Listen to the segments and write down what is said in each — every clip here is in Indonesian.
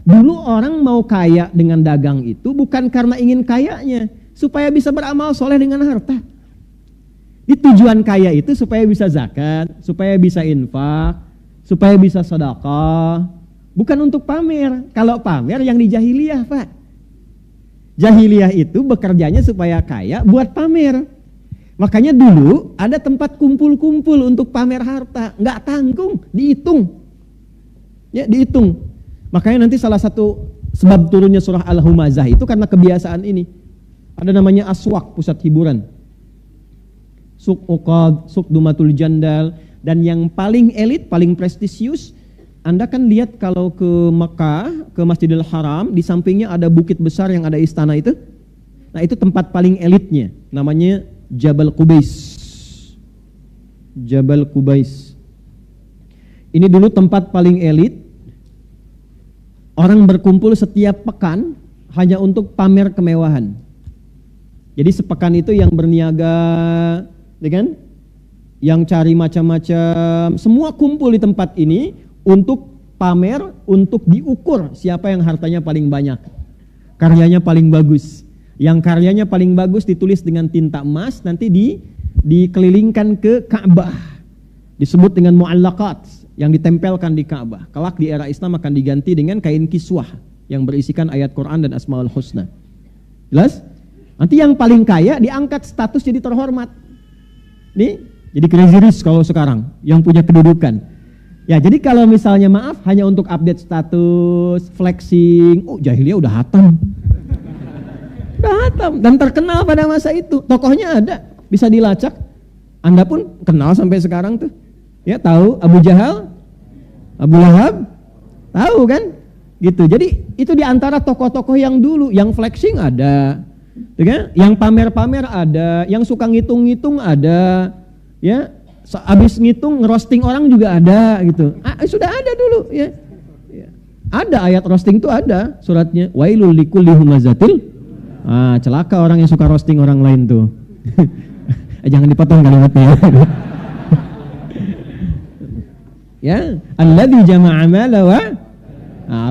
Dulu orang mau kaya dengan dagang itu bukan karena ingin kayanya, supaya bisa beramal soleh dengan harta. Di tujuan kaya itu supaya bisa zakat, supaya bisa infak, supaya bisa sedekah, bukan untuk pamer. Kalau pamer yang di jahiliyah, Pak. Jahiliyah itu bekerjanya supaya kaya buat pamer. Makanya dulu ada tempat kumpul-kumpul untuk pamer harta, nggak tanggung, dihitung. Ya, dihitung. Makanya nanti salah satu sebab turunnya surah Al-Humazah itu karena kebiasaan ini. Ada namanya aswak, pusat hiburan. Suk Uqad, Suk Dumatul Jandal, dan yang paling elit, paling prestisius, Anda kan lihat kalau ke Mekah, ke Masjidil Haram, di sampingnya ada bukit besar yang ada istana itu. Nah, itu tempat paling elitnya, namanya Jabal Qubais. Jabal Qubais. Ini dulu tempat paling elit. Orang berkumpul setiap pekan hanya untuk pamer kemewahan. Jadi sepekan itu yang berniaga, ya kan? Yang cari macam-macam, semua kumpul di tempat ini untuk pamer, untuk diukur siapa yang hartanya paling banyak, karyanya paling bagus. Yang karyanya paling bagus ditulis dengan tinta emas, nanti dikelilingkan ke Ka'bah, disebut dengan mu'allaqat, yang ditempelkan di Ka'bah. Kelak di era Islam akan diganti dengan kain kiswah yang berisikan ayat Quran dan Asmaul Husna. Jelas? Nanti yang paling kaya diangkat status jadi terhormat. Nih, jadi crazy rich kalau sekarang, yang punya kedudukan. Ya, jadi kalau misalnya maaf hanya untuk update status, flexing, jahiliyah udah hatam. Udah hatam dan terkenal pada masa itu. Tokohnya ada, bisa dilacak. Anda pun kenal sampai sekarang tuh. Ya, tahu Abu Jahal, Abu Lahab, tahu kan? Gitu. Jadi itu diantara tokoh-tokoh yang dulu, yang flexing ada, ya, yang pamer-pamer ada, yang suka ngitung-ngitung ada, ya, habis ngitung ngerosting orang juga ada, gitu. Sudah ada dulu, ya. Ada ayat roasting itu ada suratnya. Wailul likulli humazatil. Celaka orang yang suka roasting orang lain tuh. Jangan dipotong kalimatnya. Ya, alladzi jama'a mala wa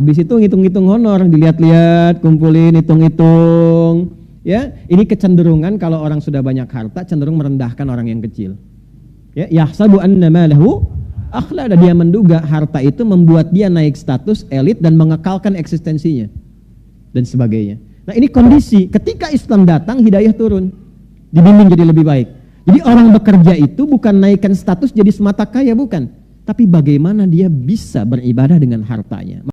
habis itu ngitung-ngitung honor, dilihat-lihat, kumpulin, hitung-hitung. Ya, ini kecenderungan kalau orang sudah banyak harta cenderung merendahkan orang yang kecil. Ya, yahsabu anna malahu akhlada, dia menduga harta itu membuat dia naik status elit dan mengekalkan eksistensinya dan sebagainya. Nah, ini kondisi ketika Islam datang, hidayah turun, dibimbing jadi lebih baik. Jadi orang bekerja itu bukan naikkan status jadi semata kaya, bukan, tapi bagaimana dia bisa beribadah dengan hartanya.